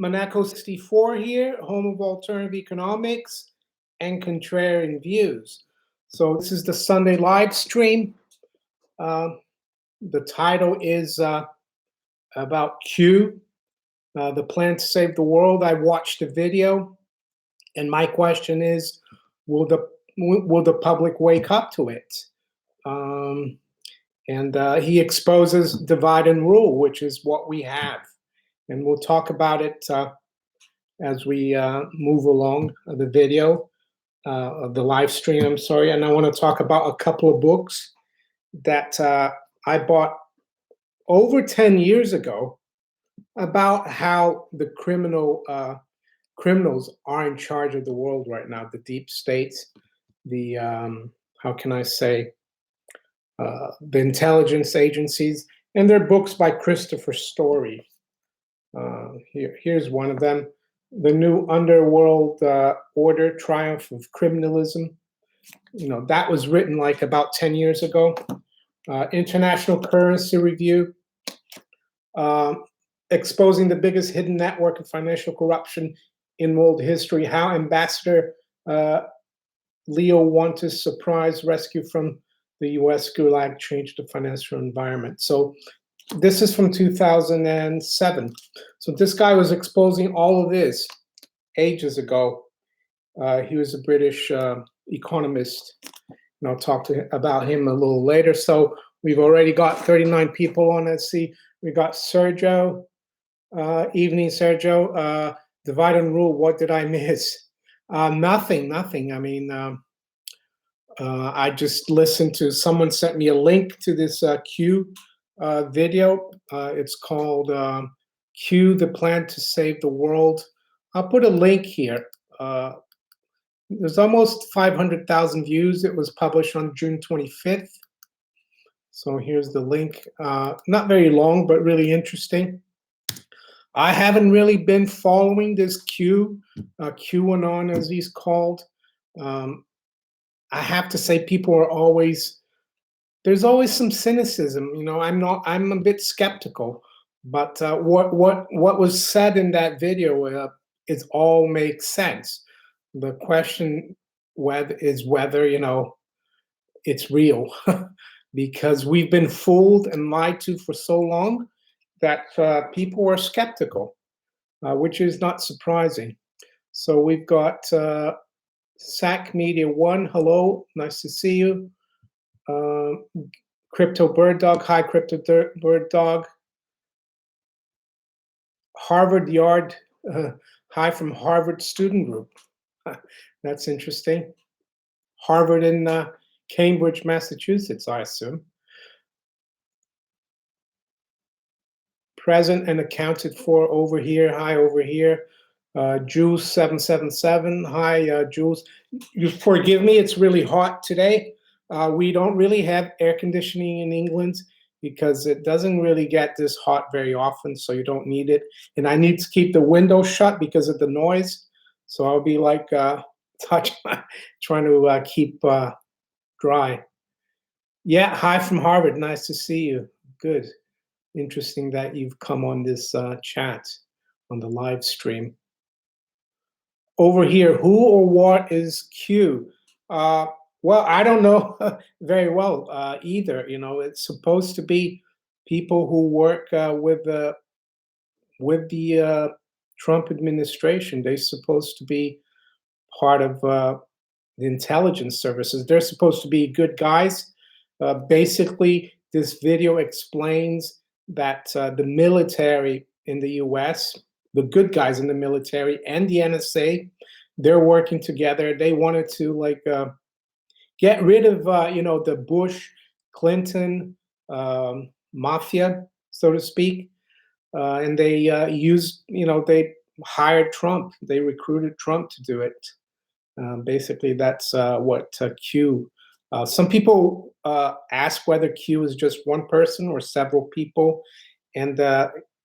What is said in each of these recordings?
Monaco64 here, home of alternative economics and contrarian views. So this is the Sunday live stream. The title is about Q, the plan to save the world. I watched the video, and my question is, will the public wake up to it? He exposes divide and rule, which is what we have. And we'll talk about it as we move along the video, of the live stream, I'm sorry. And I want to talk about a couple of books that I bought over 10 years ago about how the criminals are in charge of the world right now, the deep states, the, how can I say, the intelligence agencies, and they're books by Christopher Story. Here's one of them, The New Underworld Order, Triumph of Criminalism. You know, that was written like about 10 years ago. International Currency Review, Exposing the Biggest Hidden Network of Financial Corruption in World History, How Ambassador Leo Wanta's Surprise Rescue from the US Gulag Changed the Financial Environment. So this is from 2007. So this guy was exposing all of this ages ago. He was a British economist, and I'll talk about him a little later. So we've already got 39 people on. Let's see, we got Sergio. Evening, Sergio. Divide and rule, what did I miss? Nothing. I mean, I just listened to, someone sent me a link to this Q video. It's called Q, the Plan to Save the World. I'll put a link here. There's almost 500,000 views. It was published on June 25th. So here's the link. Not very long, but really interesting. I haven't really been following this QAnon, as he's called. I have to say, people are always, there's always some cynicism. You know, I'm a bit skeptical, but what was said in that video, it all makes sense. The question is whether, you know, it's real, because we've been fooled and lied to for so long that people are skeptical, which is not surprising. So we've got SAC Media 1, hello, nice to see you. Crypto Bird Dog, hi Crypto Bird Dog. Harvard Yard, hi from Harvard Student Group. That's interesting. Harvard in Cambridge, Massachusetts, I assume. Present and accounted for over here, hi over here. Jules 777, hi Jules. You forgive me, it's really hot today. We don't really have air conditioning in England because it doesn't really get this hot very often, so you don't need it. And I need to keep the window shut because of the noise. So I'll be like trying to keep dry. Yeah, hi from Harvard, nice to see you. Good. Interesting that you've come on this chat, on the live stream. Over here, who or what is Q? Well, I don't know very well either. You know, it's supposed to be people who work with the Trump administration. They're supposed to be part of the intelligence services. They're supposed to be good guys. Basically, this video explains that the military in the US, the good guys in the military and the NSA, they're working together. They wanted to like get rid of, you know, the Bush, Clinton mafia, so to speak. And they used, you know, they hired Trump. They recruited Trump to do it. Basically, that's what Q. Some people ask whether Q is just one person or several people. And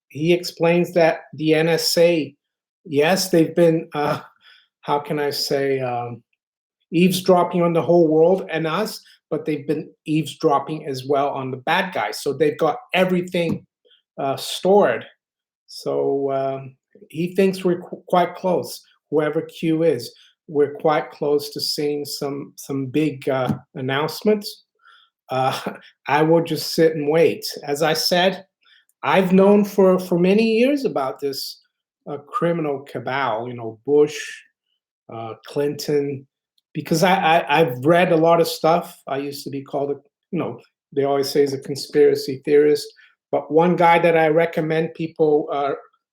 he explains that the NSA, yes, they've been, how can I say, eavesdropping on the whole world and us, but they've been eavesdropping as well on the bad guys. So they've got everything stored. So He thinks we're quite close. Whoever Q is, we're quite close to seeing some big announcements. Uh, I will just sit and wait. As I said, I've known for many years about this criminal cabal. Bush, Clinton, because I've read a lot of stuff. I used to be called they always say is a conspiracy theorist. But one guy that I recommend people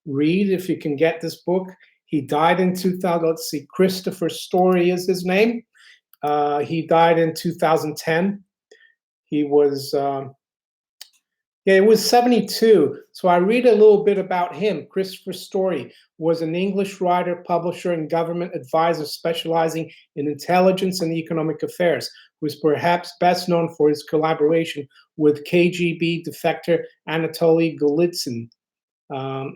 read, if you can get this book, he died in 2000. Let's see, Christopher Story is his name. He died in 2010. He was yeah, it was 72. So I read a little bit about him. Christopher Story was an English writer, publisher, and government advisor specializing in intelligence and economic affairs, who is perhaps best known for his collaboration with KGB defector Anatoly Golitsyn.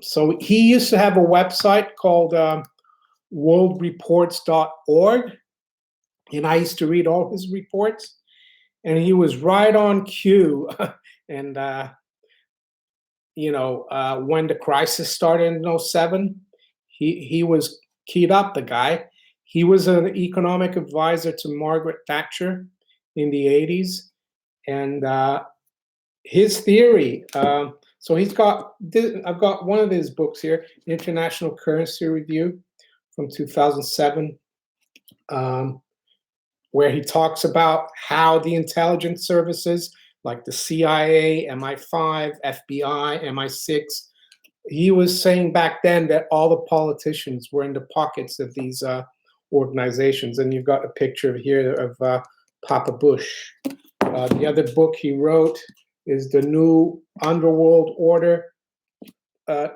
So he used to have a website called worldreports.org, and I used to read all his reports, and he was right on cue. And when the crisis started in '07, he was keyed up, the guy. He was an economic advisor to Margaret Thatcher in the '80s, and his theory. So I've got one of his books here, International Currency Review from 2007, where he talks about how the intelligence services like the CIA, MI5, FBI, MI6. He was saying back then that all the politicians were in the pockets of these organizations. And you've got a picture here of Papa Bush. The other book he wrote is The New Underworld Order,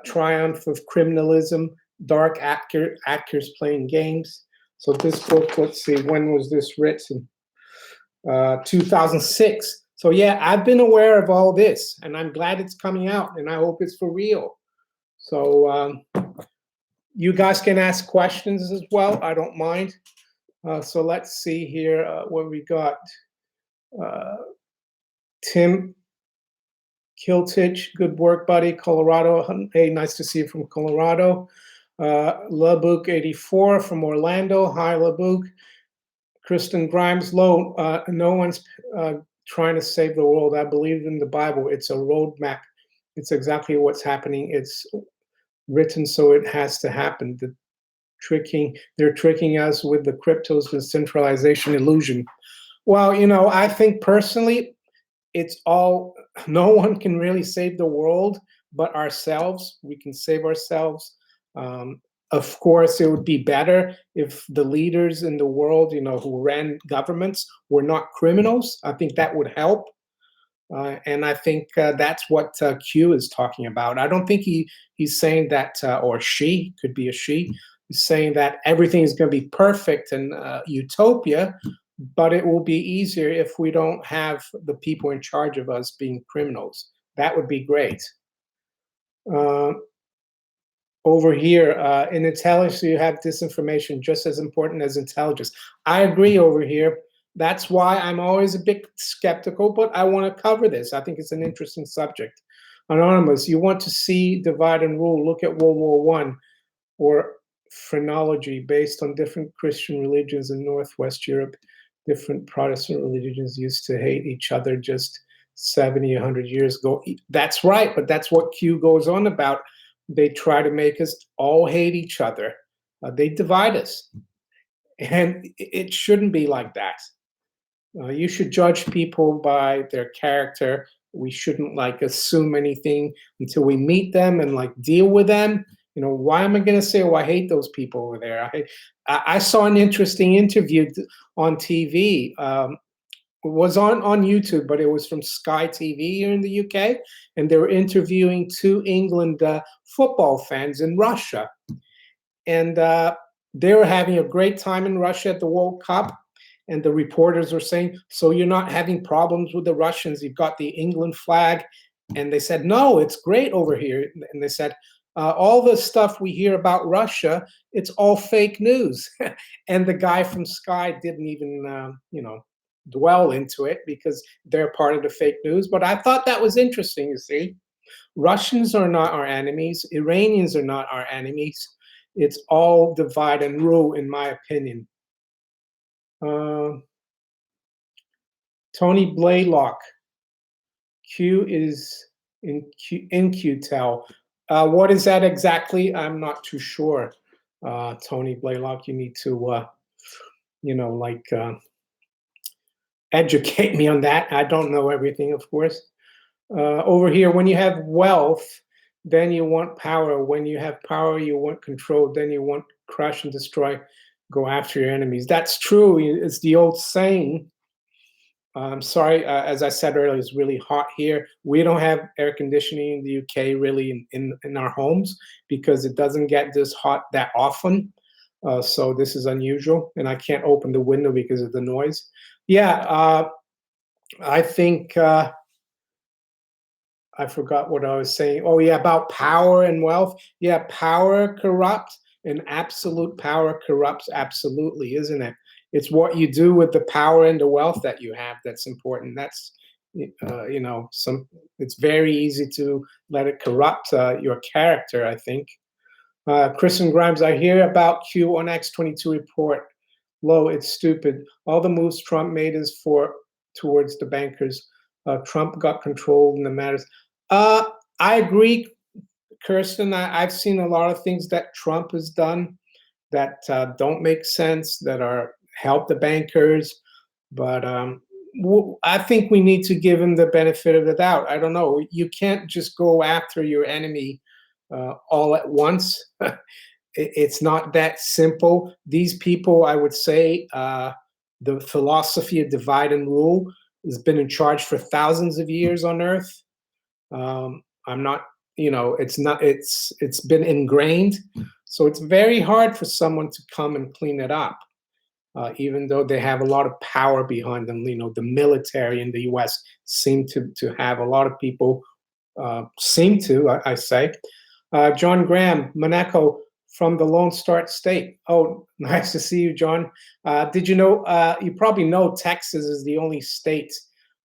Triumph of Criminalism, Dark Actors Playing Games. So this book, let's see, when was this written? 2006. So yeah, I've been aware of all this, and I'm glad it's coming out, and I hope it's for real. So you guys can ask questions as well. I don't mind. So let's see here what we got. Tim Kiltich, good work, buddy. Colorado. Hey, nice to see you from Colorado. Labuk 84 from Orlando. Hi, Labuk. Kristen Grimes, no one's trying to save the world. I believe in the Bible. It's a roadmap. It's exactly what's happening. It's written so it has to happen. They're tricking us with the cryptos, the centralization illusion. Well, I think personally, no one can really save the world but ourselves. We can save ourselves. Of course, it would be better if the leaders in the world, who ran governments were not criminals. I think that would help. And I think that's what Q is talking about. I don't think he's saying that, or she, could be a she, he's saying that everything is going to be perfect and utopia, but it will be easier if we don't have the people in charge of us being criminals. That would be great. Over here, in intelligence, you have disinformation just as important as intelligence. I agree over here. That's why I'm always a bit skeptical, but I want to cover this. I think it's an interesting subject. Anonymous, you want to see divide and rule, look at World War I or phrenology based on different Christian religions in Northwest Europe. Different Protestant religions used to hate each other just 70, 100 years ago. That's right, but that's what Q goes on about. They try to make us all hate each other. They divide us. And it shouldn't be like that. You should judge people by their character. We shouldn't assume anything until we meet them and deal with them. Why am I going to say, oh, I hate those people over there? I saw an interesting interview on TV. It was on YouTube, but it was from Sky TV here in the UK, and they were interviewing two England football fans in Russia. And they were having a great time in Russia at the World Cup, and the reporters were saying, so you're not having problems with the Russians? You've got the England flag. And they said, no, it's great over here. And they said, all the stuff we hear about Russia, it's all fake news. And the guy from Sky didn't even, dwell into it because they're part of the fake news. But I thought that was interesting, you see. Russians are not our enemies. Iranians are not our enemies. It's all divide and rule, in my opinion. Uh, Tony Blaylock, Q is in QTEL. What is that exactly? I'm not too sure. Tony Blaylock, you need to, educate me on that. I don't know everything, of course. Over here, when you have wealth, then you want power. When you have power, you want control. Then you want crush and destroy, go after your enemies. That's true. It's the old saying. I'm sorry, as I said earlier, it's really hot here. We don't have air conditioning in the UK really in our homes because it doesn't get this hot that often. So this is unusual, and I can't open the window because of the noise. Yeah, I think I forgot what I was saying. Oh yeah, about power and wealth. Yeah, power corrupts, and absolute power corrupts absolutely, isn't it? It's what you do with the power and the wealth that you have that's important. That's some. It's very easy to let it corrupt your character, I think. Kristen Grimes, I hear about Q on X22 report. Low, it's stupid. All the moves Trump made is towards the bankers. Trump got controlled in the matters. Uh, I agree, Kirsten. I've seen a lot of things that Trump has done that don't make sense, that are help the bankers. But I think we need to give him the benefit of the doubt. I don't know. You can't just go after your enemy all at once. It's not that simple. These people, I would say, the philosophy of divide and rule has been in charge for thousands of years on Earth. I'm not, it's not, it's been ingrained. So it's very hard for someone to come and clean it up, even though they have a lot of power behind them. The military in the U.S. seem to have a lot of people, I say. John Graham, Monaco, from the Lone Star State. Oh, nice to see you, John. Did you know, you probably know Texas is the only state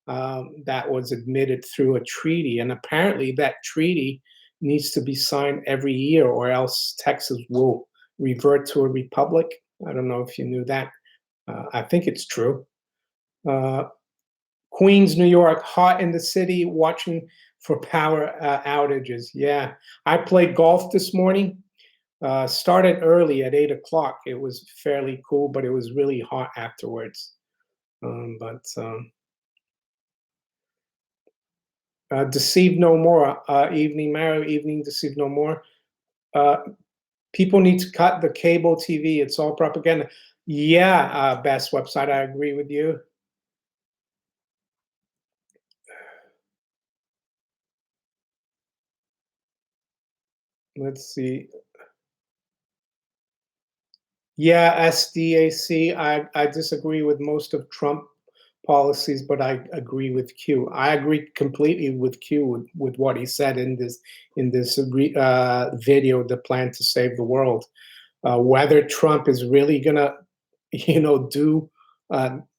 that was admitted through a treaty. And apparently that treaty needs to be signed every year or else Texas will revert to a republic. I don't know if you knew that. I think it's true. Queens, New York, hot in the city, watching for power outages. Yeah, I played golf this morning. Started early at 8 o'clock. It was fairly cool, but it was really hot afterwards. Deceive no more. Evening Mario, evening deceive no more. People need to cut the cable TV. It's all propaganda. Yeah, best website. I agree with you. Let's see. Yeah, SDAC. I disagree with most of Trump policies, but I agree with Q. I agree completely with Q with what he said in this video, the plan to save the world. Whether Trump is really gonna, do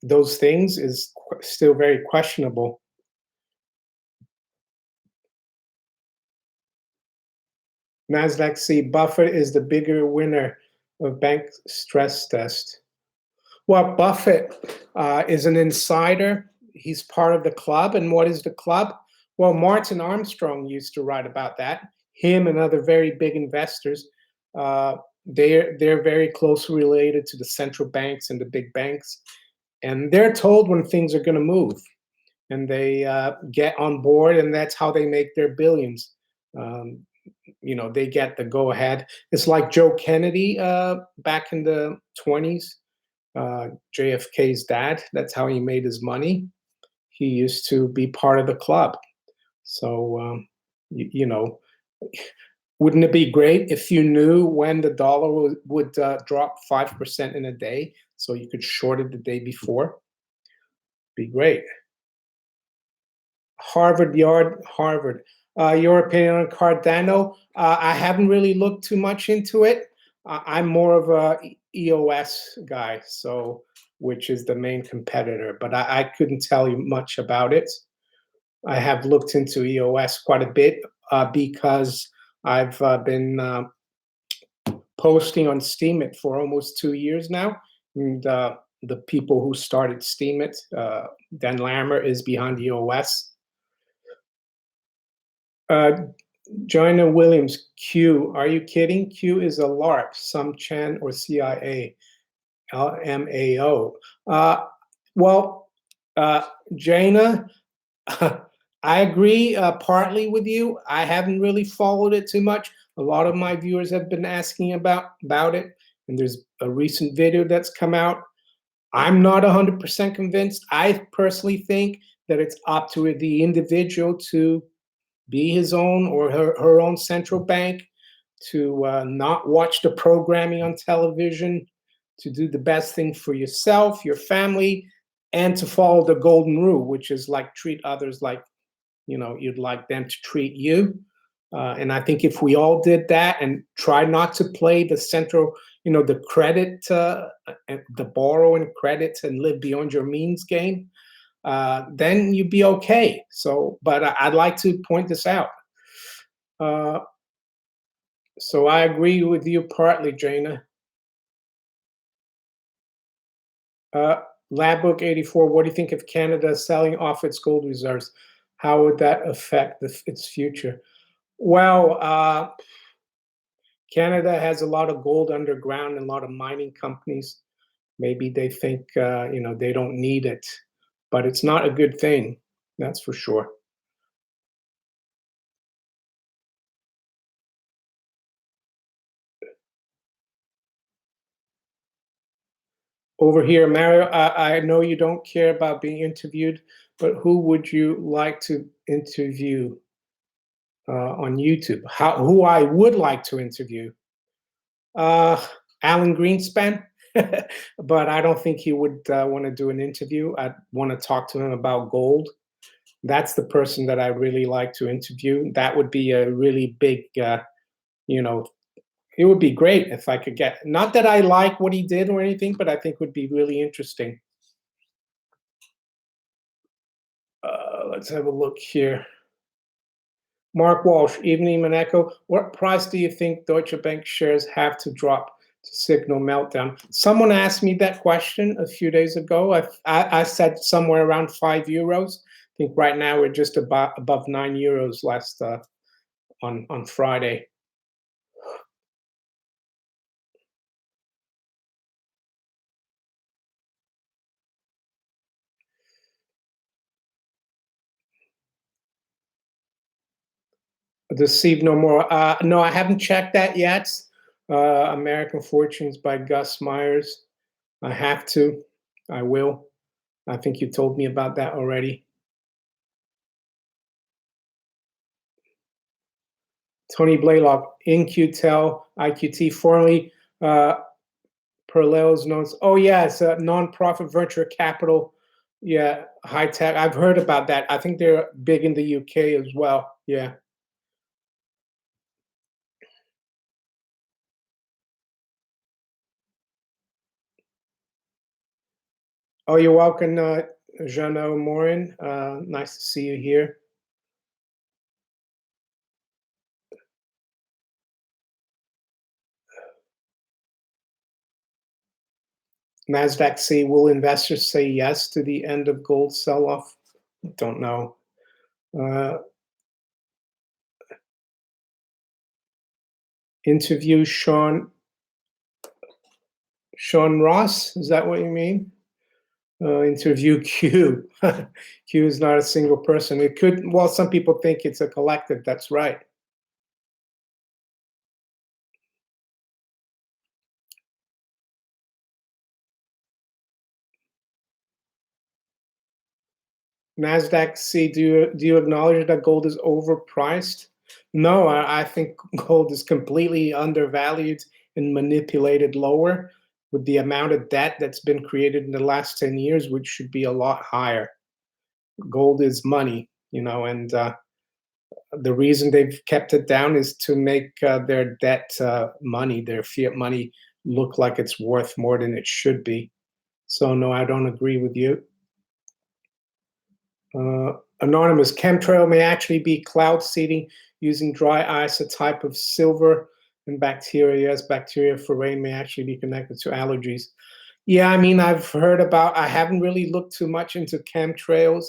those things is still very questionable. Nasdaq C. Buffett is the bigger winner of bank stress test. Well, Buffett is an insider. He's part of the club. And what is the club? Well, Martin Armstrong used to write about that. Him and other very big investors, they're very closely related to the central banks and the big banks. And they're told when things are going to move. And they get on board, and that's how they make their billions. They get the go ahead. It's like Joe Kennedy back in the 20s. JFK's dad. That's how he made his money. He used to be part of the club. So, wouldn't it be great if you knew when the dollar would drop 5% in a day so you could short it the day before? Be great. Harvard Yard, Harvard. Your opinion on Cardano? I haven't really looked too much into it. I'm more of a EOS guy, which is the main competitor, but I couldn't tell you much about it. I have looked into EOS quite a bit. because I've been posting on Steemit for almost 2 years now. And the people who started Steemit, Dan Lammer is behind the OS. Joanna Williams, Q, are you kidding? Q is a LARP, some Chan or CIA, LMAO. Well, Jana, I agree partly with you. I haven't really followed it too much. A lot of my viewers have been asking about it, and there's a recent video that's come out. I'm not 100% convinced. I personally think that it's up to the individual to be his own or her own central bank, to not watch the programming on television, to do the best thing for yourself, your family, and to follow the golden rule, which is like treat others like you'd like them to treat you. And I think if we all did that and try not to play the central, the credit, the borrow and credit and live beyond your means game, then you'd be okay. So, but I'd like to point this out. So I agree with you partly, Jana. Labbook 84, what do you think of Canada selling off its gold reserves? How would that affect its future? Well, Canada has a lot of gold underground and a lot of mining companies. Maybe they think, they don't need it, but it's not a good thing. That's for sure. Over here, Mario, I know you don't care about being interviewed, but who would you like to interview on YouTube? Who I would like to interview? Alan Greenspan, but I don't think he would want to do an interview. I'd want to talk to him about gold. That's the person that I really like to interview. That would be a really big, it would be great if I could get, not that I like what he did or anything, but I think would be really interesting. Let's have a look here. Mark Walsh, evening Monaco. What price do you think Deutsche Bank shares have to drop to signal meltdown? Someone asked me that question a few days ago. I said somewhere around €5. I think right now we're just above €9 last on Friday. Deceive No More. No, I haven't checked that yet. American Fortunes by Gus Myers. I have to. I will. I think you told me about that already. Tony Blaylock, InQtel, IQT, formerly Parallels Notes. Oh, yeah, it's a nonprofit venture capital. Yeah, high tech. I've heard about that. I think they're big in the UK as well. Yeah. Oh, you're welcome, Jeannot Morin. Nice to see you here. NASDAQ say, will investors say yes to the end of gold sell-off? Don't know. Interview Sean Ross, is that what you mean? Interview Q. Q is not a single person. It could, well, some people think it's a collective. That's right. NASDAQ C, do you acknowledge that gold is overpriced? No, I think gold is completely undervalued and manipulated lower with the amount of debt that's been created in the last 10 years, which should be a lot higher. Gold is money, and the reason they've kept it down is to make their debt money, their fiat money, look like it's worth more than it should be. So no, I don't agree with you. Anonymous, chemtrail may actually be cloud seeding using dry ice, a type of silver and bacteria. Yes, bacteria for rain may actually be connected to allergies. Yeah, I mean, I've heard about, I haven't really looked too much into chemtrails.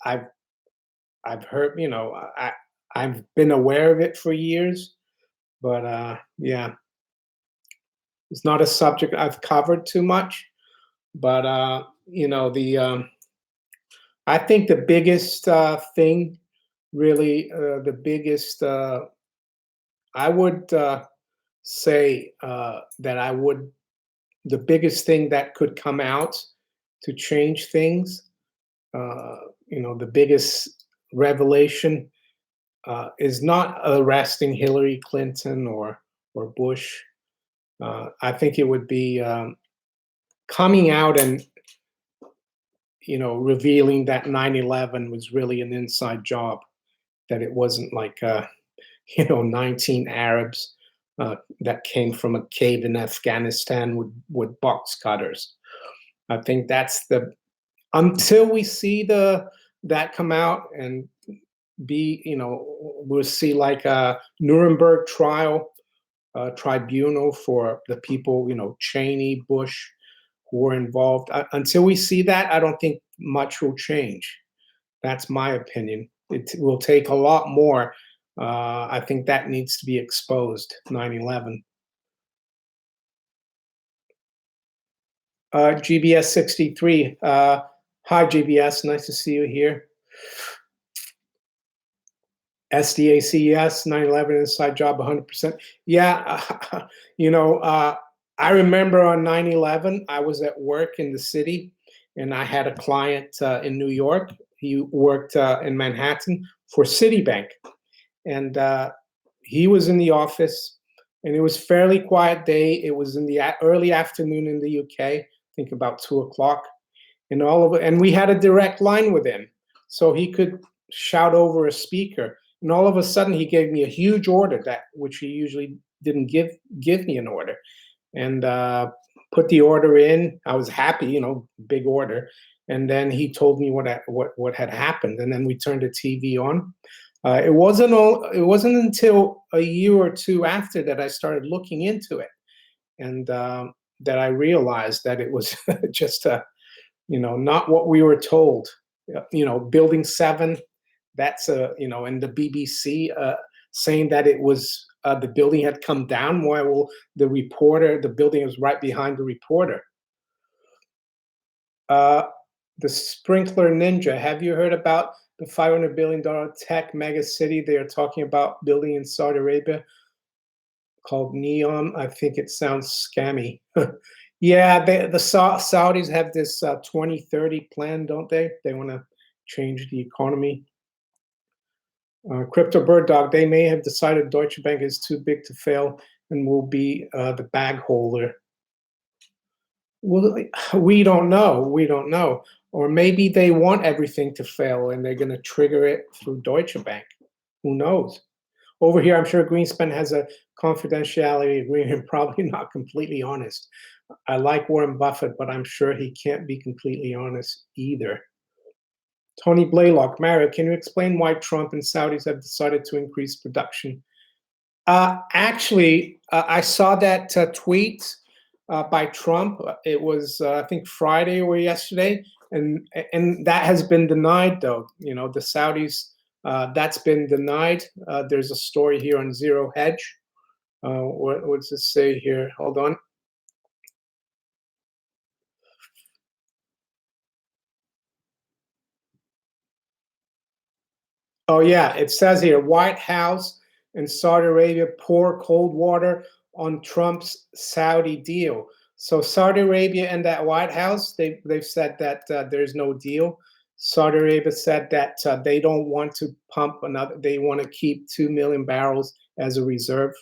I've I've heard, I've been aware of it for years, but yeah, it's not a subject I've covered too much. But the I think the biggest thing, really, the biggest I would say that I would the biggest thing that could come out to change things, uh, the biggest revelation is not arresting Hillary Clinton or Bush. I think it would be coming out and revealing that 9/11 was really an inside job, that it wasn't like 19 Arabs that came from a cave in Afghanistan with box cutters. I think that's the until we see the that come out and be, we'll see like a Nuremberg trial, tribunal for the people, Cheney, Bush, who were involved. Until we see that, I don't think much will change. That's my opinion. It will take a lot more. I think that needs to be exposed. 9/11. GBS 63. Hi, GBS. Nice to see you here. SDACS 9/11 inside job 100%. Yeah, I remember on 9/11, I was at work in the city, and I had a client in New York. He worked in Manhattan for Citibank, and he was in the office, and it was fairly quiet day. It was in the early afternoon in the UK, I think about 2 o'clock, and we had a direct line with him, so he could shout over a speaker. And all of a sudden, he gave me a huge order, that which he usually didn't give me an order, and put the order in. I was happy, big order. And then he told me what had happened, and then we turned the TV on. It wasn't until a year or two after that I started looking into it, and that I realized that it was just not what we were told. Building 7, that's and the BBC saying that it was the building had come down. Well, the building was right behind the reporter. Uh, the Sprinkler Ninja. Have you heard about the $500 billion tech mega city they are talking about building in Saudi Arabia called Neom? I think it sounds scammy. Yeah, the Saudis have this 2030 plan, don't they? They want to change the economy. Crypto Bird Dog, they may have decided Deutsche Bank is too big to fail and will be the bag holder. Well, we don't know. We don't know. Or maybe they want everything to fail and they're going to trigger it through Deutsche Bank. Who knows? Over here, I'm sure Greenspan has a confidentiality agreement, probably not completely honest. I like Warren Buffett, but I'm sure he can't be completely honest either. Tony Blaylock, Mario, can you explain why Trump and Saudis have decided to increase production? Actually, I saw that tweet by Trump. It was, I think, Friday or yesterday, and that has been denied, though. The Saudis, that's been denied. There's a story here on Zero Hedge. What does it say here? Hold on. Oh, yeah, it says here, White House and Saudi Arabia pour cold water on Trump's Saudi deal. So Saudi Arabia and that White House, they've said that there's no deal. Saudi Arabia said that they don't want to pump another. They want to keep 2 million barrels as a reserve,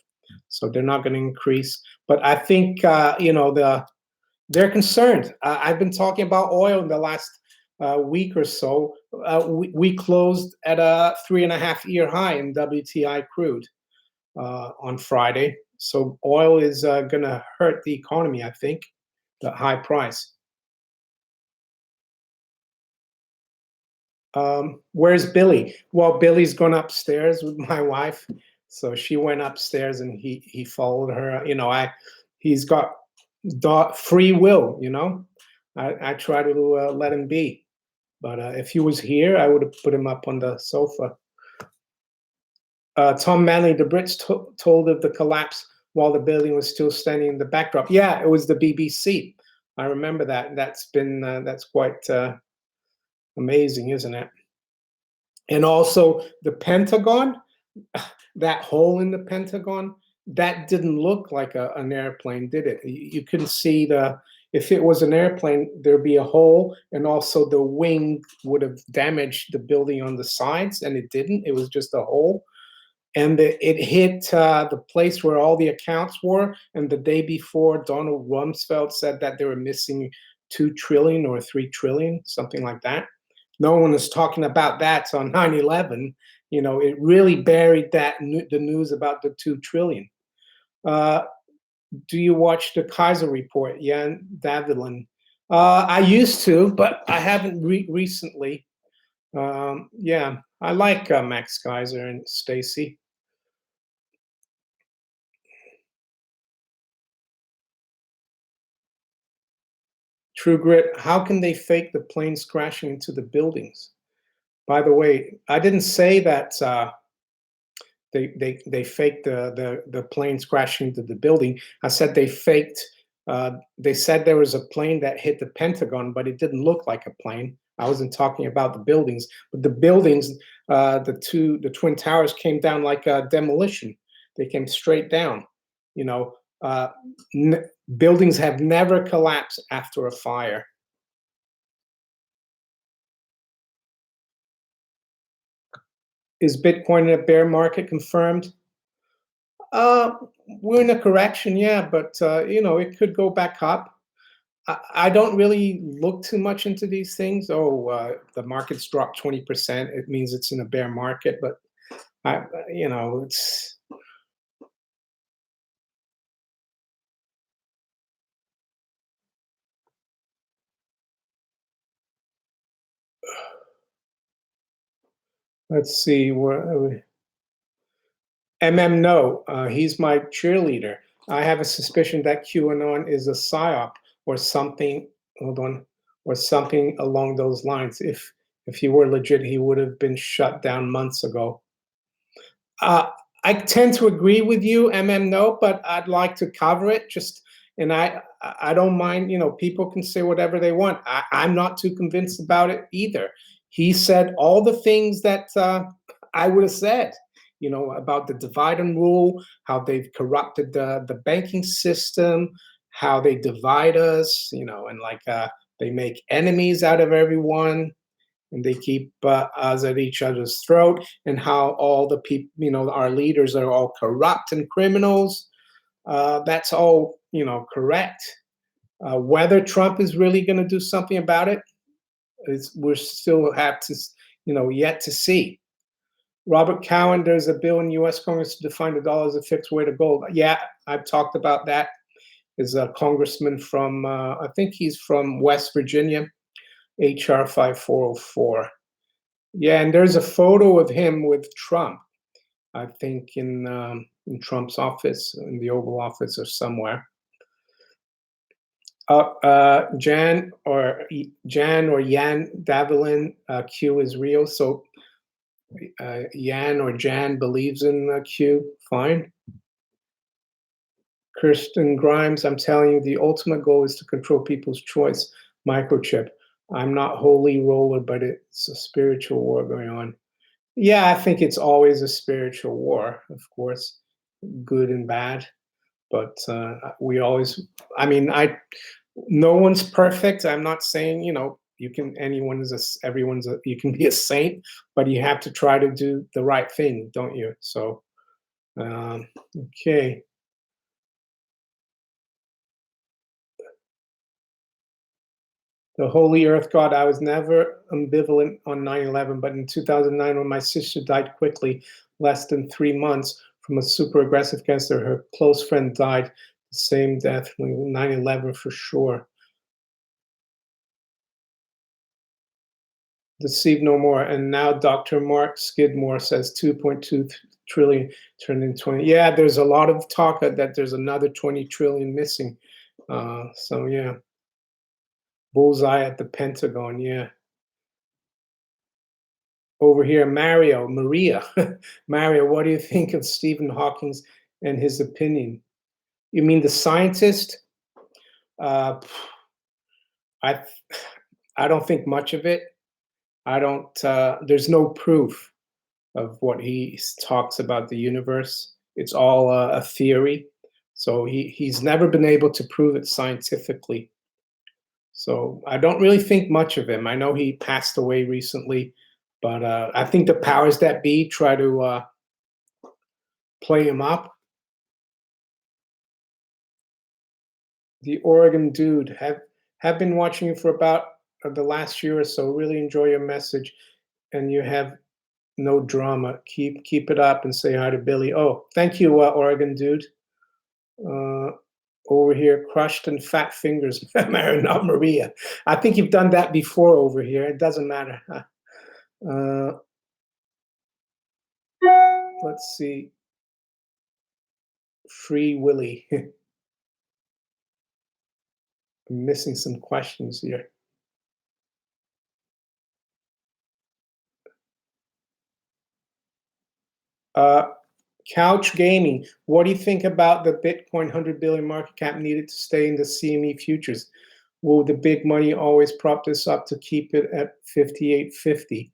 so they're not going to increase. But I think they're concerned. I've been talking about oil in the last week or so. We closed at a 3.5-year high in WTI crude on Friday. So oil is going to hurt the economy, I think, the high price. Where's Billy? Well, Billy's gone upstairs with my wife, so she went upstairs and he followed her. You know, he's got free will. You know, I try to let him be, but if he was here, I would have put him up on the sofa. Tom Manley, the Brits told of the collapse while the building was still standing in the backdrop. Yeah, it was the BBC. I remember that. That's quite amazing, isn't it? And also the Pentagon, that hole in the Pentagon, that didn't look like an airplane, did it? You couldn't see if it was an airplane, there'd be a hole, and also the wing would have damaged the building on the sides, and it didn't. It was just a hole. And it hit the place where all the accounts were. And the day before, Donald Rumsfeld said that they were missing 2 trillion or 3 trillion, something like that. No one is talking about that on 9/11. You know, it really buried the news about the 2 trillion. Uh, do you watch the Kaiser Report, Jan Davidlin? I used to, but I haven't recently. Yeah, I like Max Kaiser and Stacy. True Grit, how can they fake the planes crashing into the buildings? By the way, I didn't say that they faked the planes crashing into the building. I said they faked. They said there was a plane that hit the Pentagon, but it didn't look like a plane. I wasn't talking about the buildings, but the buildings, the twin towers came down like a demolition. They came straight down. You know, buildings have never collapsed after a fire. Is Bitcoin in a bear market confirmed? Uh, we're in a correction, yeah, but you know, it could go back up. I don't really look too much into these things. Oh, the market's dropped 20%. It means it's in a bear market, but you know, it's. Let's see where. No, he's my cheerleader. I have a suspicion that QAnon is a psyop or something. Hold on, or something along those lines. If he were legit, he would have been shut down months ago. Uh, I tend to agree with you, No, but I'd like to cover it. And I don't mind. You know, people can say whatever they want. I'm not too convinced about it either. He said all the things that I would have said. You know, about the divide and rule, how they've corrupted the banking system, how they divide us. You know, and like they make enemies out of everyone, and they keep us at each other's throat, and how all the people, you know, our leaders are all corrupt and criminals. That's all, you know, correct. Whether Trump is really going to do something about it, we're still have to, you know, yet to see. Robert Cowan, there's a bill in U.S. Congress to define the dollar as a fixed weight of gold. Yeah, I've talked about that. Is a congressman from, I think he's from West Virginia, HR 5404. Yeah, and there's a photo of him with Trump, I think in Trump's office, in the Oval Office or somewhere. Jan or Yan Davelin, Q is real. So Yan or Jan believes in Q. Fine. Kirsten Grimes, I'm telling you, the ultimate goal is to control people's choice. Microchip. I'm not holy roller, but it's a spiritual war going on. Yeah, I think it's always a spiritual war, of course, good and bad. But we always, I mean, no one's perfect. I'm not saying, you know, you can be a saint, but you have to try to do the right thing, don't you? So, okay. The Holy Earth God, I was never ambivalent on 9/11, but in 2009, when my sister died quickly, less than 3 months from a super aggressive cancer, her close friend died the same death. 9/11 for sure. Deceive no more. And now Dr. Mark Skidmore says 2.2 trillion turned in 20. Yeah, there's a lot of talk that there's another 20 trillion missing. So yeah, bullseye at the Pentagon. Yeah. Over here, Maria. Mario, what do you think of Stephen Hawking's and his opinion? You mean the scientist? Uh, I I don't think much of it. I don't. There's no proof of what he talks about the universe. It's all a theory. So he's never been able to prove it scientifically. So I don't really think much of him. I know he passed away recently, but I think the powers that be try to play him up. The Oregon dude have been watching you for about the last year or so. Really enjoy your message, and you have no drama. Keep it up and say hi to Billy. Oh, thank you, Oregon dude. Over here, crushed and fat fingers, not Maria. I think you've done that before over here. It doesn't matter. Let's see. Free Willy. I'm missing some questions here. Couch Gaming, what do you think about the Bitcoin 100 billion market cap needed to stay in the CME futures? Will the big money always prop this up to keep it at 58.50?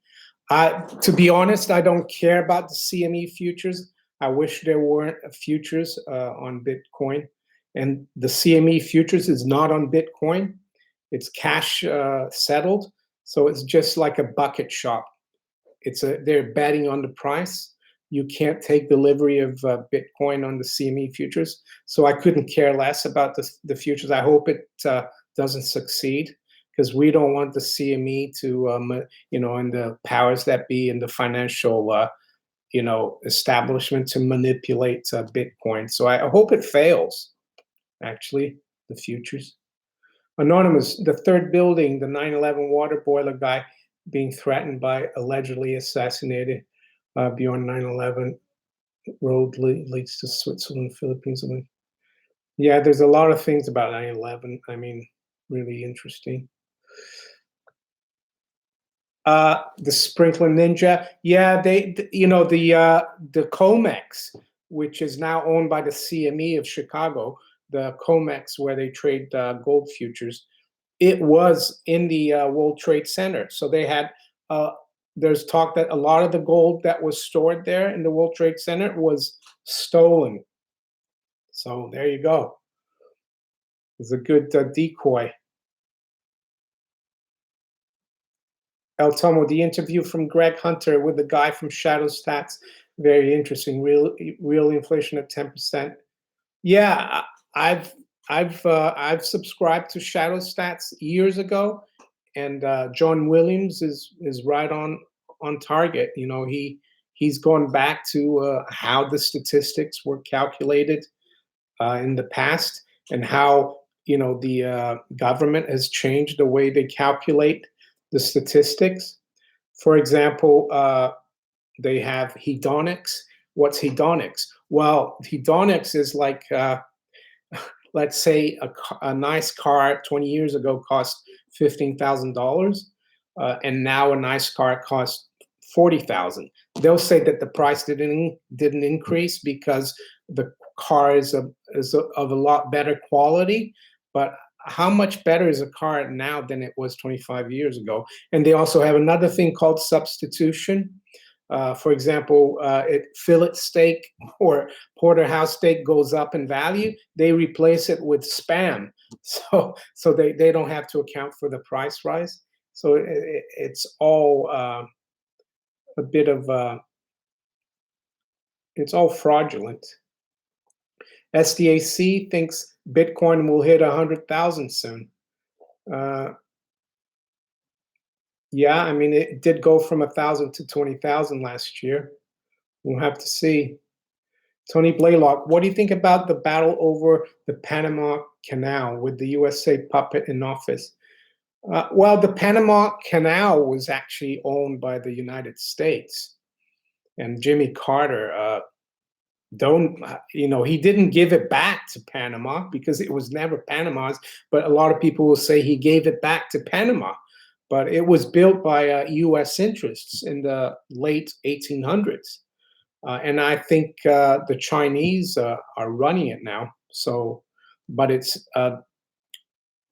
To be honest, I don't care about the CME futures. I wish there weren't futures on Bitcoin. And the CME futures is not on Bitcoin. It's cash settled. So it's just like a bucket shop. They're betting on the price. You can't take delivery of Bitcoin on the CME futures. So I couldn't care less about the futures. I hope it doesn't succeed, because we don't want the CME to, and the powers that be in the financial, establishment to manipulate Bitcoin. So I hope it fails, actually, the futures. Anonymous, the third building, the 9/11 water boiler guy being threatened by allegedly assassinated beyond 9/11 road leads to Switzerland, Philippines. Yeah, there's a lot of things about 9/11. I mean, really interesting. The Sprinkler Ninja. Yeah, the COMEX, which is now owned by the CME of Chicago, the COMEX where they trade gold futures. It was in the World Trade Center. So they had, there's talk that a lot of the gold that was stored there in the World Trade Center was stolen. So there you go. It's a good decoy. El Tomo, the interview from Greg Hunter with the guy from Shadow Stats, very interesting. Real inflation at 10%. Yeah, I've subscribed to Shadow Stats years ago, and John Williams is right on target. He's gone back to how the statistics were calculated in the past, and how the government has changed the way they calculate the statistics. For example, they have hedonics. What's hedonics? Well, hedonics is like, let's say a nice car 20 years ago cost $15,000, and now a nice car costs $40,000. They'll say that the price didn't increase because the car is of a lot better quality, but how much better is a car now than it was 25 years ago? And they also have another thing called substitution. For example, fillet steak or porterhouse steak goes up in value. They replace it with Spam, so they don't have to account for the price rise. So it's all a bit of it's all fraudulent. SDAC thinks Bitcoin will hit 100,000 soon. Yeah, I mean, it did go from 1,000 to 20,000 last year. We'll have to see. Tony Blaylock, what do you think about the battle over the Panama Canal with the USA puppet in office? Well, the Panama Canal was actually owned by the United States, and Jimmy Carter don't he didn't give it back to Panama because it was never Panama's, but a lot of people will say he gave it back to Panama, but it was built by US interests in the late 1800s, and I think the Chinese are running it now. So but it's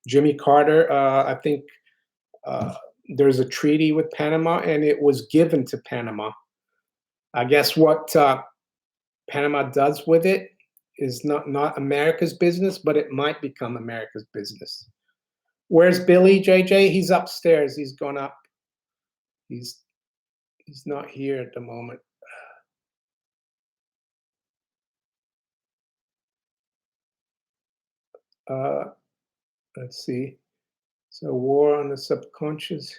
Jimmy Carter, I think uh, there's a treaty with Panama and it was given to Panama. I guess what Panama does with it is not America's business, but it might become America's business. Where's Billy, JJ? He's upstairs. He's gone up. He's he's not here at the moment. Uh, let's see. So war on the subconscious.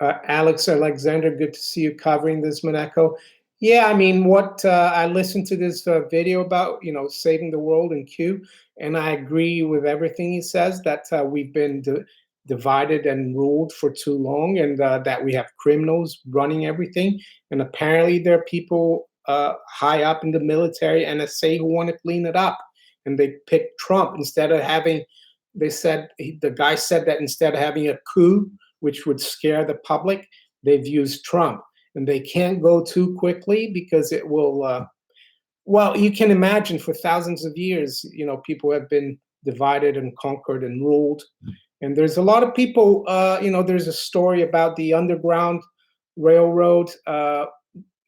Alex Alexander, good to see you covering this, Monaco. Yeah, I mean, what I listened to this video about, saving the world in Q, and I agree with everything he says that we've been divided and ruled for too long, and that we have criminals running everything. And apparently, there are people high up in the military, NSA, who want to clean it up, and they picked Trump instead of having. They said the guy said that instead of having a coup, which would scare the public, they've used Trump. And they can't go too quickly because it will, well, you can imagine for thousands of years, people have been divided and conquered and ruled. And there's a lot of people, there's a story about the Underground Railroad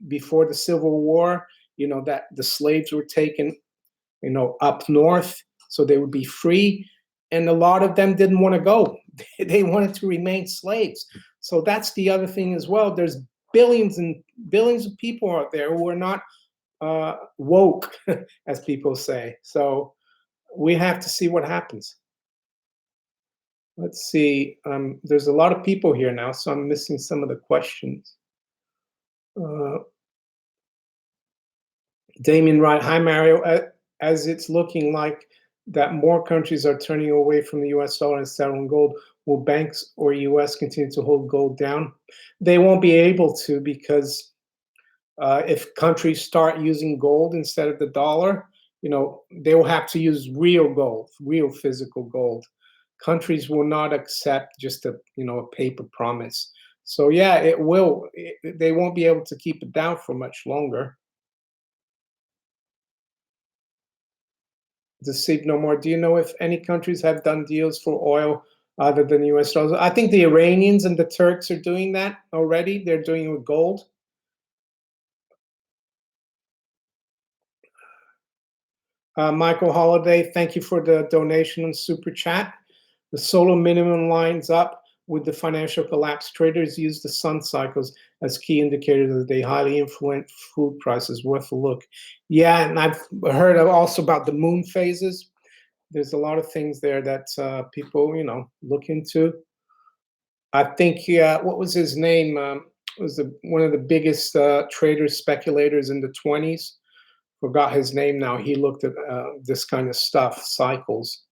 before the Civil War, that the slaves were taken, up north so they would be free. And a lot of them didn't want to go. They wanted to remain slaves. So that's the other thing as well. There's billions and billions of people out there who are not woke, as people say. So we have to see what happens. Let's see. There's a lot of people here now, so I'm missing some of the questions. Uh, Damien Wright, hi Mario. As it's looking like that more countries are turning away from the US dollar and settling gold, will banks or US continue to hold gold down? They won't be able to because if countries start using gold instead of the dollar, they will have to use real gold, real physical gold. Countries will not accept just a paper promise. So yeah, it will. They won't be able to keep it down for much longer. Deceive no more. Do you know if any countries have done deals for oil other than US dollars? I think the Iranians and the Turks are doing that already. They're doing it with gold. Michael Holiday, thank you for the donation and super chat. The solar minimum lines up with the financial collapse. Traders use the sun cycles as key indicators that they highly influence food prices. Worth a look. Yeah, and I've heard also about the moon phases. There's a lot of things there that people, look into. I think, what was his name? Was one of the biggest traders, speculators in the 20s. Forgot his name now. He looked at this kind of stuff, cycles.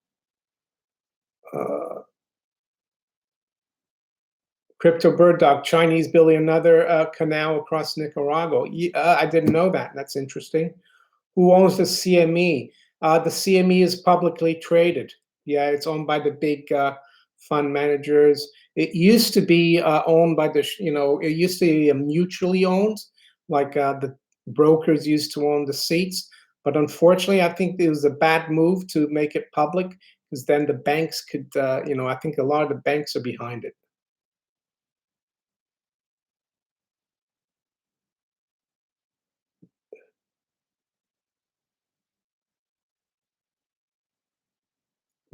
Uh, Crypto Bird Dog, Chinese building another canal across Nicaragua. I didn't know that. That's interesting. Who owns the CME? The CME is publicly traded. Yeah, it's owned by the big fund managers. It used to be owned by it used to be mutually owned, like the brokers used to own the seats. But unfortunately, I think it was a bad move to make it public because then the banks could, I think a lot of the banks are behind it.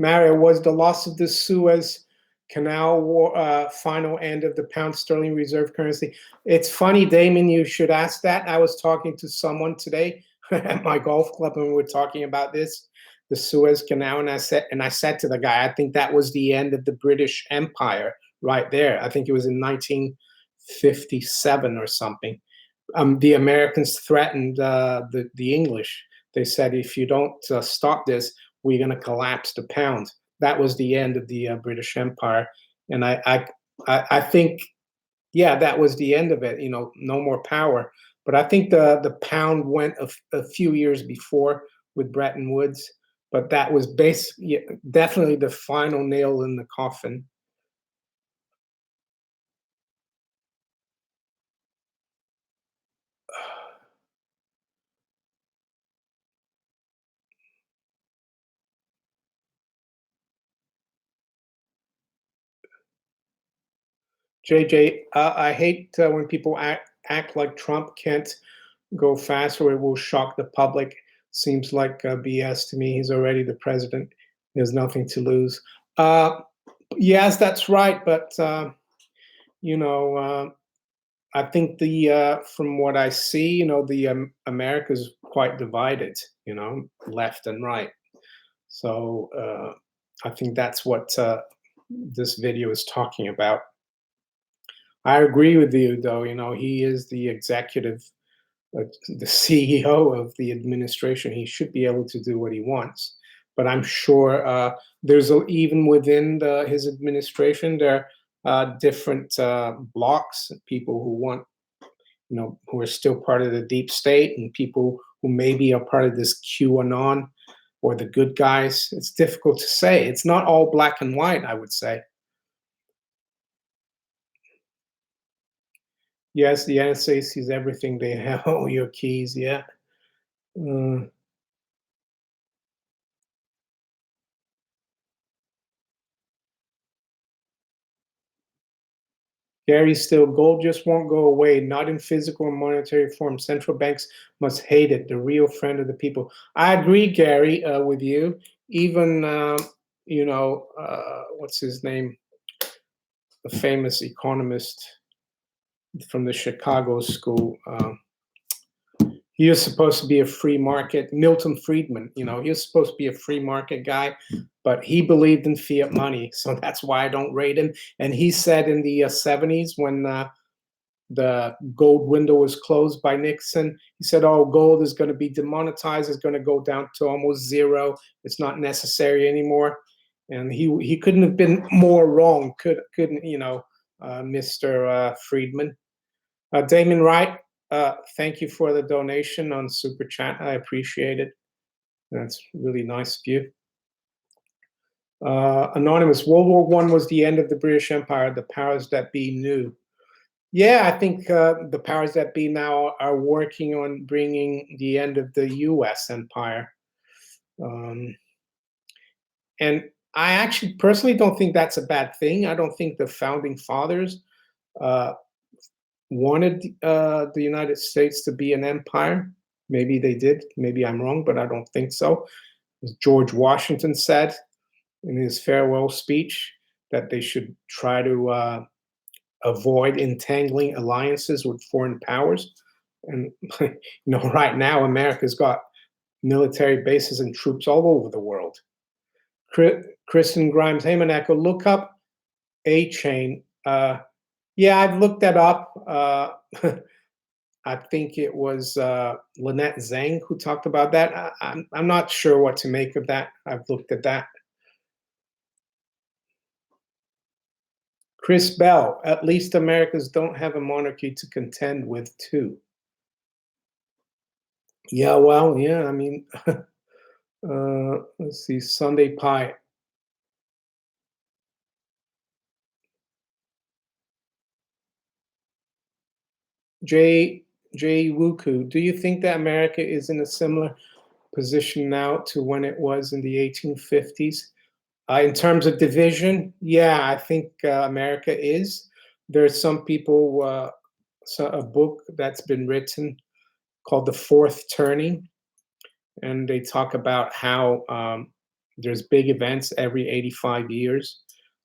Mario, was the loss of the Suez Canal war final end of the pound sterling reserve currency? It's funny, Damon, you should ask that. I was talking to someone today at my golf club and we were talking about this, the Suez Canal, and I said to the guy, I think that was the end of the British Empire right there. I think it was in 1957 or something. The Americans threatened the English. They said, if you don't stop this, we're going to collapse the pound. that was the end of the British Empire, and I think, yeah, that was the end of it. No more power. But I think the pound went a few years before with Bretton Woods, but that was basically definitely the final nail in the coffin. JJ, I hate when people act like Trump can't go faster. It will shock the public. Seems like BS to me. He's already the president. There's nothing to lose. Uh, yes, that's right. But you know, I think from what I see, the America's quite divided. Left and right. So I think that's what this video is talking about. I agree with you, though. He is the executive, the CEO of the administration. He should be able to do what he wants. But I'm sure even within his administration, there are different blocks, people who want, who are still part of the deep state, and people who maybe are part of this QAnon or the good guys. It's difficult to say. It's not all black and white, I would say. Yes, the NSA sees everything. They have all your keys. Yeah. Mm. Gary, still, gold just won't go away, not in physical or monetary form. Central banks must hate it, the real friend of the people. I agree, Gary, with you. Even, what's his name? The famous economist from the Chicago school. He was supposed to be a free market. Milton Friedman, he was supposed to be a free market guy, but he believed in fiat money. So that's why I don't rate him. And he said in the 70s, when the gold window was closed by Nixon, he said, "Oh, gold is going to be demonetized. It's going to go down to almost zero. It's not necessary anymore." And he couldn't have been more wrong, couldn't Mr. Friedman. Damon Wright, thank you for the donation on Super Chat. I appreciate it. That's really nice of you. Anonymous, World War One was the end of the British Empire. The powers that be knew. Yeah, I think the powers that be now are working on bringing the end of the U.S. empire. And I actually personally don't think that's a bad thing. I don't think the founding fathers uh, wanted the United States to be an empire. Maybe they did. Maybe I'm wrong, but I don't think so. As George Washington said in his farewell speech, that they should try to avoid entangling alliances with foreign powers. And right now, America's got military bases and troops all over the world. Kristen Grimes, hey Monaco, look up A Chain. Yeah, I've looked that up. I think it was Lynette Zhang who talked about that. I'm not sure what to make of that. I've looked at that. Chris Bell, at least Americans don't have a monarchy to contend with too. Yeah, well, yeah, I mean, let's see, Sunday Pie. J. Wuku, do you think that America is in a similar position now to when it was in the 1850s? In terms of division, yeah, I think America is. There's some people, a book that's been written called The Fourth Turning, and they talk about how there's big events every 85 years.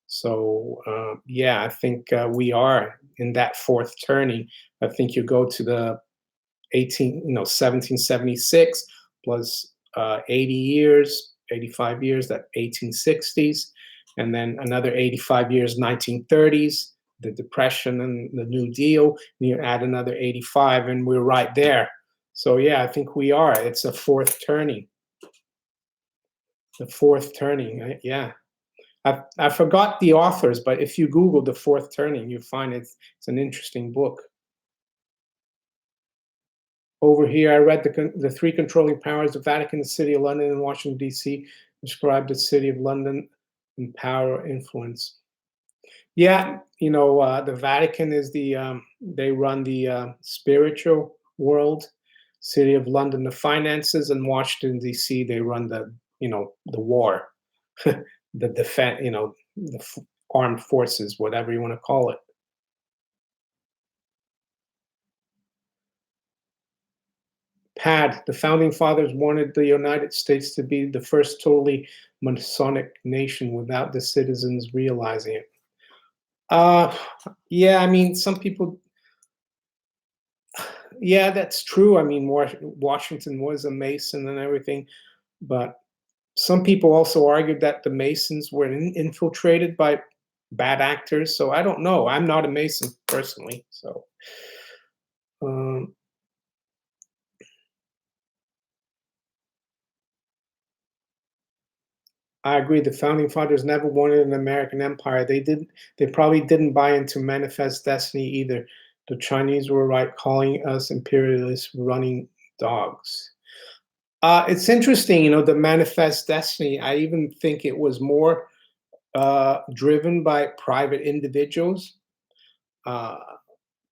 So yeah, I think we are in that fourth turning. I think you go to the 1776 plus 80 years, 85 years, that 1860s, and then another 85 years, 1930s, the Depression and the New Deal, and you add another 85, and we're right there. So yeah, I think we are. It's a fourth turning. The fourth turning, yeah. I forgot the authors, but if you Google The Fourth Turning, you find it's an interesting book. Over here, I read the three controlling powers: the Vatican, the City of London, and Washington D.C. Described the City of London and power influence. Yeah, the Vatican is they run the spiritual world. City of London, the finances, and Washington D.C. they run the war, the defense, armed forces, whatever you want to call it. The founding fathers wanted the United States to be the first totally Masonic nation without the citizens realizing it. Uh, yeah, I mean, some people, yeah, that's true. I mean, Washington was a Mason and everything, but some people also argued that the Masons were infiltrated by bad actors. So I don't know. I'm not a Mason personally. So um, I agree. The founding fathers never wanted an American empire. They probably didn't buy into manifest destiny either. The Chinese were right calling us imperialist running dogs. It's interesting, the manifest destiny. I even think it was more driven by private individuals, uh,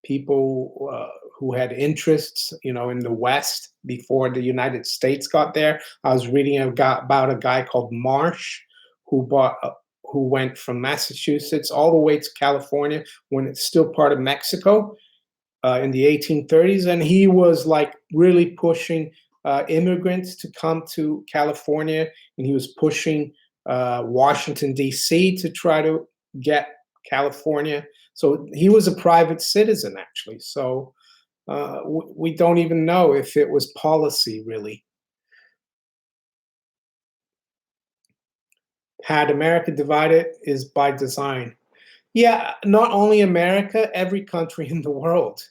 people who had interests, in the West before the United States got there. I was reading about a guy called Marsh who went from Massachusetts all the way to California when it's still part of Mexico in the 1830s, and he was like really pushing immigrants to come to California, and he was pushing Washington D.C. to try to get California. So he was a private citizen, actually. So we don't even know if it was policy, really. Had America divided is by design. Yeah, not only America, every country in the world,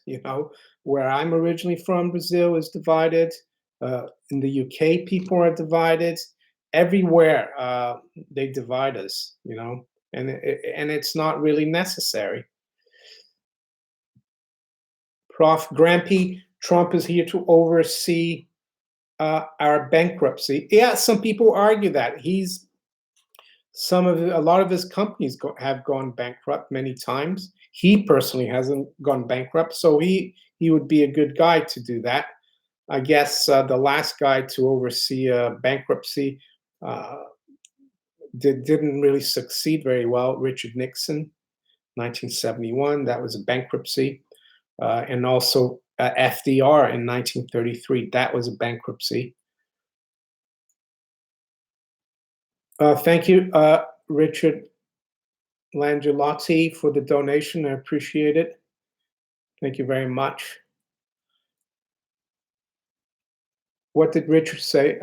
where I'm originally from, Brazil is divided. In the UK, people are divided. Everywhere, they divide us, and it's not really necessary. Prof. Grampy, Trump is here to oversee our bankruptcy. Yeah, some people argue that a lot of his companies have gone bankrupt many times. He personally hasn't gone bankrupt, so he would be a good guy to do that. I guess the last guy to oversee bankruptcy uh, didn't really succeed very well. Richard Nixon, 1971, that was a bankruptcy, and also FDR in 1933, that was a bankruptcy. Thank you, Richard Langelotti, for the donation. I appreciate it. Thank you very much. What did Richard say?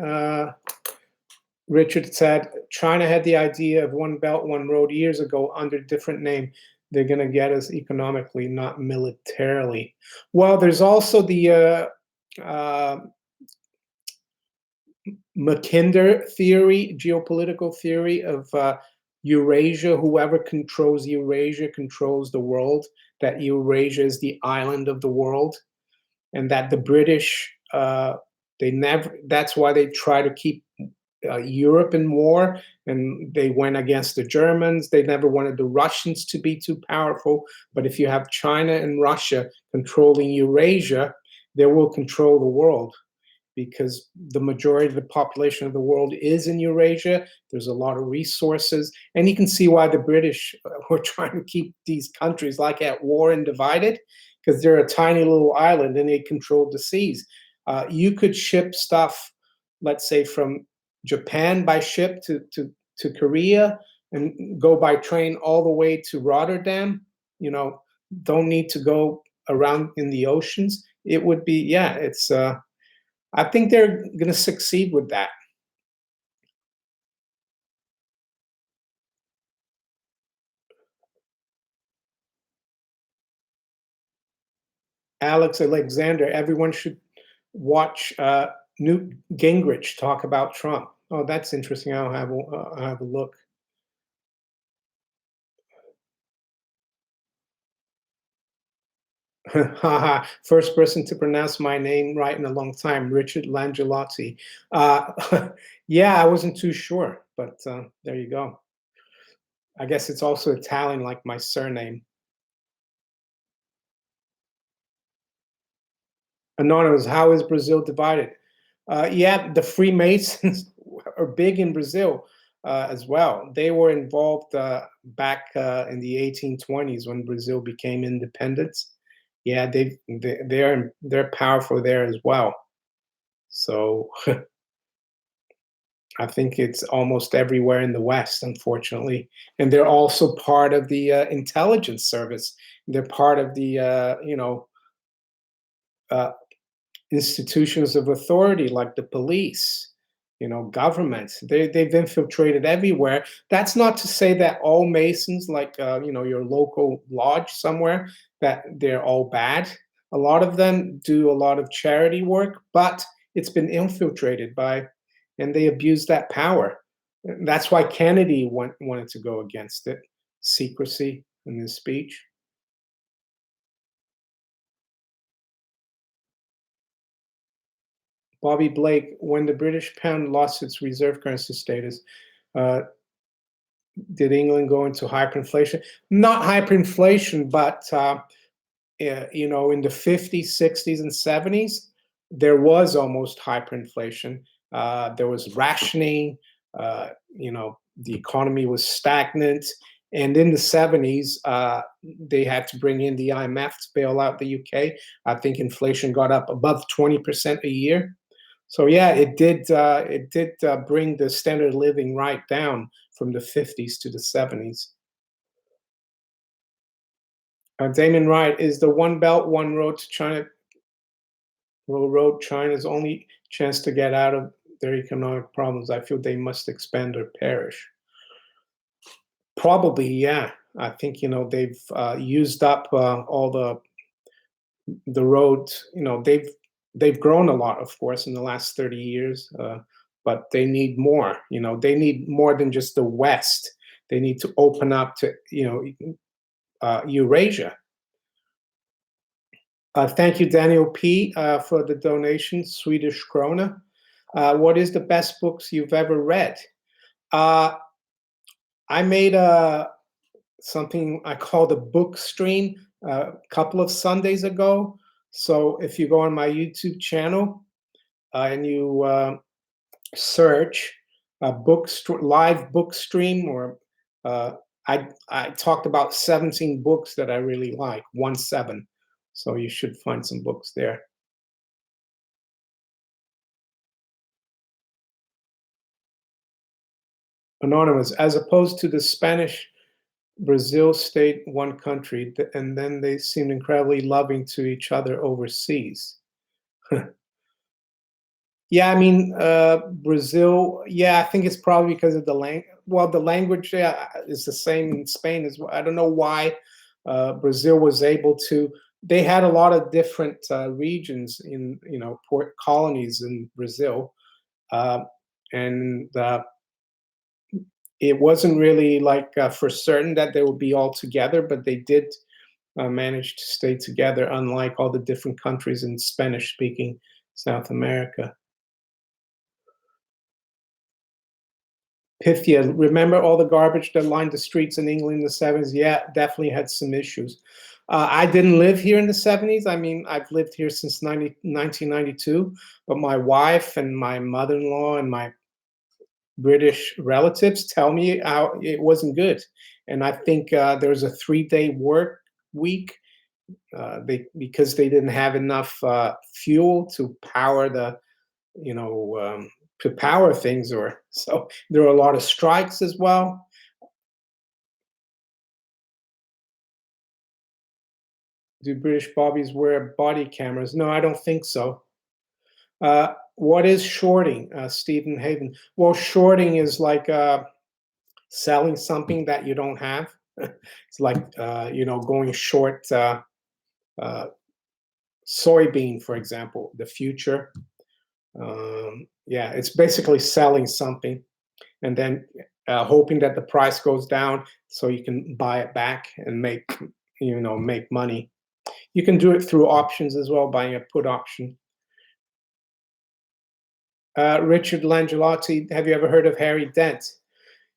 Richard said China had the idea of one belt, one road years ago under a different name. They're going to get us economically, not militarily. Well, there's also the Mackinder theory, geopolitical theory of Eurasia. Whoever controls Eurasia controls the world, that Eurasia is the island of the world, and that the British, that's why they try to keep Europe in war, and they went against the Germans. They never wanted the Russians to be too powerful. But if you have China and Russia controlling Eurasia, they will control the world, because the majority of the population of the world is in Eurasia. There's a lot of resources. And you can see why the British were trying to keep these countries like at war and divided, because they're a tiny little island and they control the seas. You could ship stuff, let's say, from Japan by ship to Korea, and go by train all the way to Rotterdam. Don't need to go around in the oceans. It would be, yeah, it's I think they're going to succeed with that. Alex Alexander, everyone should watch Newt Gingrich talk about Trump. Oh, that's interesting. I'll have a look. First person to pronounce my name right in a long time, Richard Langelotti. Yeah, I wasn't too sure, but there you go. I guess it's also Italian, like my surname. Anonymous, how is Brazil divided? Yeah, the Freemasons are big in Brazil as well. They were involved back in the 1820s when Brazil became independent. Yeah, they're powerful there as well. So I think it's almost everywhere in the West, unfortunately, and they're also part of the intelligence service. They're part of the uh, institutions of authority like the police, government. They've infiltrated everywhere. That's not to say that all Masons, like your local lodge somewhere, that they're all bad. A lot of them do a lot of charity work, but it's been infiltrated by, and they abuse that power. That's why Kennedy wanted to go against it. Secrecy in his speech. Bobby Blake, when the British pound lost its reserve currency status, uh, did England go into hyperinflation? Not hyperinflation, but in the 50s, 60s, and 70s, there was almost hyperinflation. There was rationing. The economy was stagnant. And in the 70s, they had to bring in the IMF to bail out the UK. I think inflation got up above 20% a year. So yeah, it did. It did bring the standard of living right down from the 50s to the 70s. Damon Wright, is the One Belt One Road to China road China's only chance to get out of their economic problems? I feel they must expand or perish. Probably, yeah. I think they've used up all the roads. They've grown a lot, of course, in the last 30 years, but they need more. They need more than just the West. They need to open up to Eurasia. Thank you, Daniel P, for the donation, Swedish krona. What is the best books you've ever read? Uh, I made something I called a book stream a couple of Sundays ago. So if you go on my YouTube channel and you search a live book stream, or uh, I talked about 17 books that I really like, 17. So you should find some books there. Anonymous, as opposed to the Spanish Brazil stayed one country, and then they seemed incredibly loving to each other overseas. Yeah, I mean, Brazil. Yeah, I think it's probably because of the language. Well, the language, yeah, is the same in Spain as well. I don't know why Brazil was able to. They had a lot of different regions in, port colonies in Brazil, uh, and it wasn't really like for certain that they would be all together, but they did manage to stay together, unlike all the different countries in Spanish-speaking South America. Pythia, remember all the garbage that lined the streets in England in the 70s? Yeah, definitely had some issues. I didn't live here in the 70s. I mean, I've lived here since 1992, but my wife and my mother-in-law and my British relatives tell me how it wasn't good. And I think there was a 3-day work week because they didn't have enough fuel to power you know, to power things, or so there were a lot of strikes as well. Do British bobbies wear body cameras? No, I don't think so. What is shorting, Stephen Haven? Well, shorting is like selling something that you don't have. It's like going short uh, soybean, for example, the future. Yeah, it's basically selling something and then hoping that the price goes down so you can buy it back and make money. You can do it through options as well, buying a put option. Richard Langelotti, have you ever heard of Harry Dent?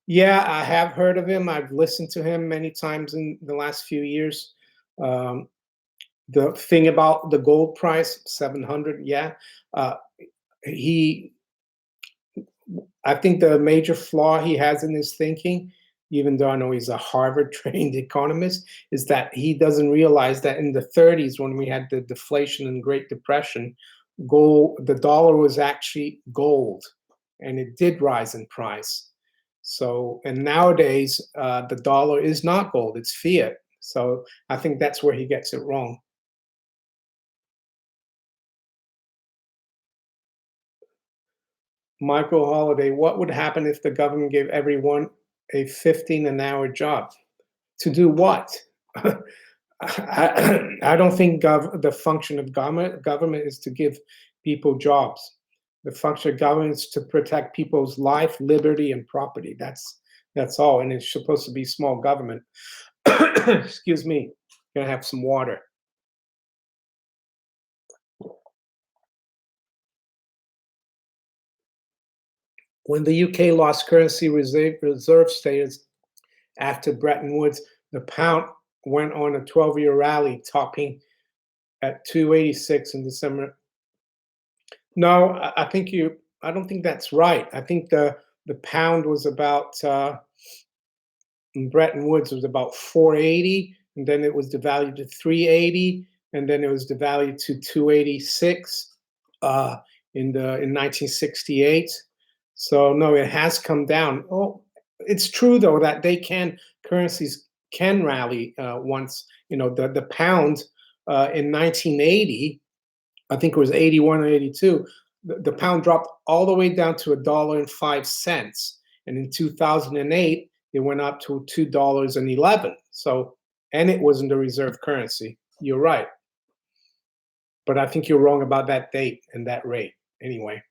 Yeah, I have heard of him. I've listened to him many times in the last few years. Um, the thing about the gold price, 700, yeah. Uh, he I think the major flaw he has in his thinking, even though I know he's a Harvard trained economist, is that he doesn't realize that in the 30s, when we had the deflation and Great Depression, the dollar was actually gold, and it did rise in price. So, and nowadays, the dollar is not gold, it's fiat. So I think that's where he gets it wrong. Michael Holiday, what would happen if the government gave everyone a 15 an hour job? To do what? I don't think the function of government is to give people jobs. The function of government is to protect people's life, liberty, and property. That's all, and it's supposed to be small government. Excuse me. Gonna have some water. When the UK lost currency reserve status after Bretton Woods, the pound went on a 12-year rally, topping at 286 in December. No, I think you. I don't think that's right. I think the pound was about in Bretton Woods was about 480, and then it was devalued to 380, and then it was devalued to 286 uh, in 1968. So no, it has come down. Oh, it's true though that currencies can rally once. You know, the pound in 1980, I think it was 81 or 82. The pound dropped all the way down to $1.05, and in 2008 it went up to $2.11. So, and it wasn't the reserve currency. You're right, but I think you're wrong about that date and that rate. Anyway,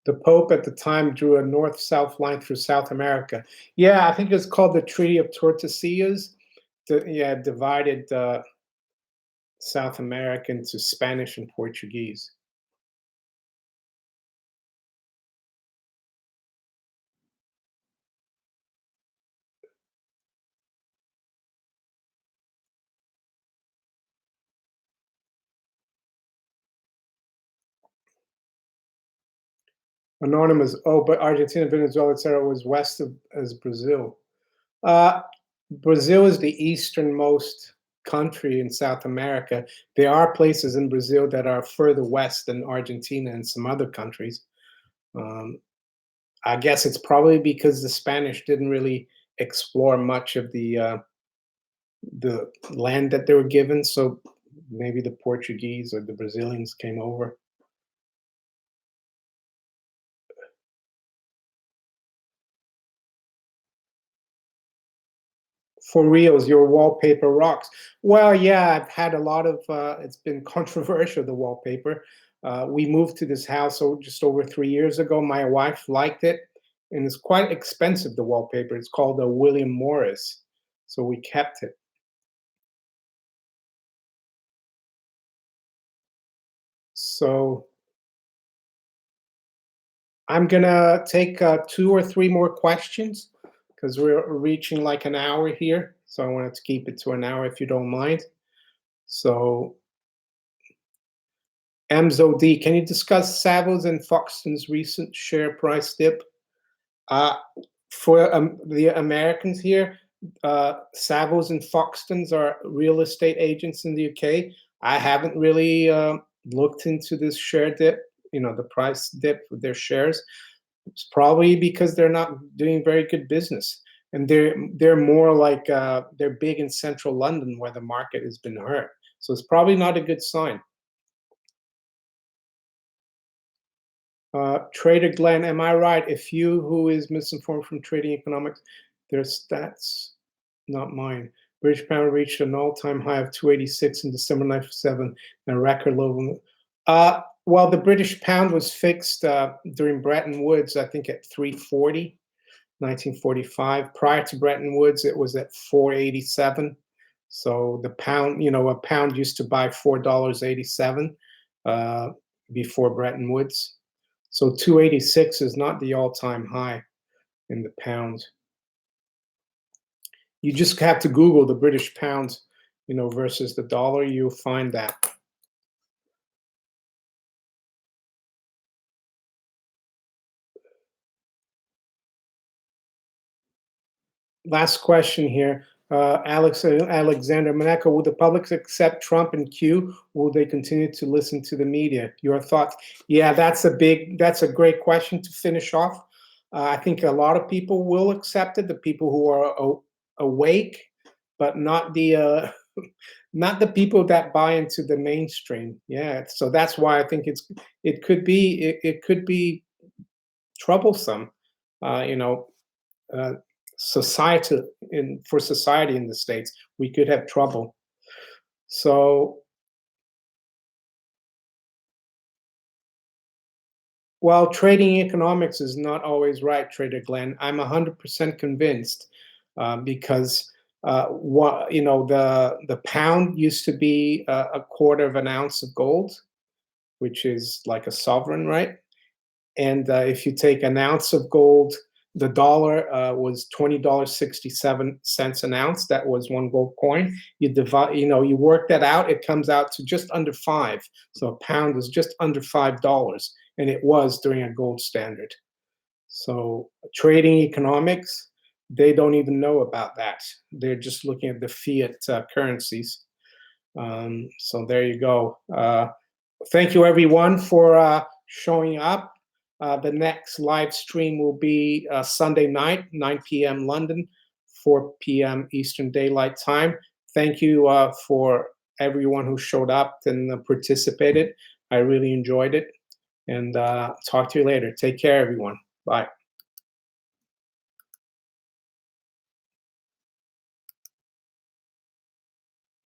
the Pope at the time drew a north-south line through South America. Yeah, I think it's called the Treaty of Tordesillas. Yeah, divided South America into Spanish and Portuguese. Anonymous. Oh, but Argentina, Venezuela, etc., was west of as Brazil. Uh, Brazil is the easternmost country in South America. There are places in Brazil that are further west than Argentina and some other countries. Um, I guess it's probably because the Spanish didn't really explore much of the land that they were given. So maybe the Portuguese or the Brazilians came over. For reals, your wallpaper rocks. Well, yeah, I've had a lot of. It's been controversial, the wallpaper. We moved to this house just over 3 years ago. My wife liked it, and it's quite expensive. The wallpaper. It's called a William Morris, so we kept it. So I'm gonna take two or three more questions because we're reaching like an hour here. So I wanted to keep it to an hour if you don't mind. So MZOD, can you discuss Savills and Foxton's recent share price dip? Uh, for the Americans here, Savills and Foxtons are real estate agents in the UK. I haven't really looked into this share dip, the price dip of their shares. It's probably because they're not doing very good business, and they're more like they're big in central London where the market has been hurt. So it's probably not a good sign. Trader Glenn, am I right? If you who is misinformed from trading economics, their stats, not mine. British pound reached an all-time high of 286 in December 97 and a record low. Well, the British pound was fixed during Bretton Woods, I think, at 340. 1945. Prior to Bretton Woods, it was at 487. So the pound, a pound used to buy $4.87 uh, before Bretton Woods. So 286 is not the all-time high in the pound. You just have to Google the British pound, versus the dollar. You'll find that. Last question here. Alexander Monaco, will the public accept Trump and Q? Will they continue to listen to the media? Your thoughts? Yeah, that's a great question to finish off. I think a lot of people will accept it, the people who are awake, but not the not the people that buy into the mainstream. Yeah, so that's why I think it could be troublesome. Uh, you know, uh, for society in the States, we could have trouble. So, while trading economics is not always right, Trader Glenn, I'm 100% convinced, because what the pound used to be a quarter of an ounce of gold, which is like a sovereign, right? And if you take an ounce of gold, the dollar was $20.67 an ounce. That was one gold coin. You divide, you work that out, it comes out to just under five. So a pound is just under $5, and it was during a gold standard. So trading economics, they don't even know about that. They're just looking at the fiat currencies. So there you go. Thank you, everyone, for showing up. The next live stream will be Sunday night, 9 p.m. London, 4 p.m. Eastern Daylight Time. Thank you for everyone who showed up and participated. I really enjoyed it. And talk to you later. Take care, everyone. Bye.